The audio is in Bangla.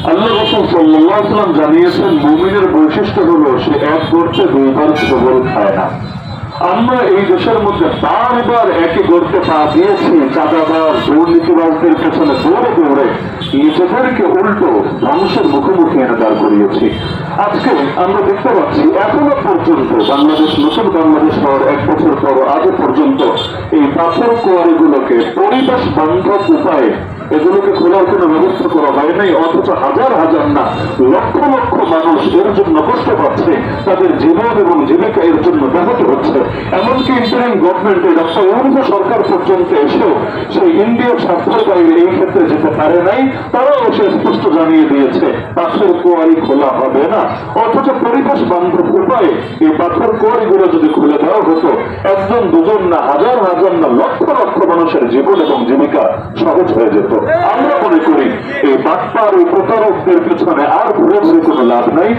আল্লাহ রাসূল সাল্লাল্লাহু আলাইহি ওয়াসাল্লাম জানিয়েছেন, মুমিনের বৈশিষ্ট্য হলো সে এক গর্তে দুইবার সবল খায় না। আমরা এই দেশের মধ্যে বারবার একই গর্তে পা দিয়েছি, চাঁদাবাজ দুর্নীতিবাজদের পেছনে দৌড়ে দৌড়ে নিজেদেরকে উল্টো ধ্বংসের মুখোমুখি এনে দাঁড় করিয়েছি। আজকে আমরা দেখতে পাচ্ছি এখনো পর্যন্ত বাংলাদেশ, নতুন বাংলাদেশ হওয়ার 1 বছর পর আগে পর্যন্ত এই পাথর কোয়ারিগুলোকে পরিবেশ বান্ধব উপায়ে এগুলোকে খোলার কোনো ব্যবস্থা করা হয় নাই, অথচ হাজার হাজার না লক্ষ লক্ষ মানুষ এর জন্য কষ্ট পাচ্ছে, তাদের জীবন এবং জীবিকা এর জন্য ব্যাহত হচ্ছে। এমনকি ইন্টারিম গভর্নমেন্টে ডক্টর ইউনূস সরকার পর্যন্ত এসেও সেই ইন্ডিয়ার স্বার্থের বাইরে এই ক্ষেত্রে যেতে পারে নাই। তারাও সে স্পষ্ট জানিয়ে দিয়েছে পাথর কোয়ারি খোলা হবে না। অথচ পরিবেশ বান্ধব উপায়ে এই পাথর কোয়ারিগুলো যদি খুলে দেওয়া হতো, একজন দুজন না হাজার হাজার না লক্ষ লক্ষ মানুষের জীবন এবং জীবিকা সহজ হয়ে যেত। আমরা মনে করি এই বাটপার, এই প্রতারকদের পেছনে আর ঘুরে কোনো লাভ নাই।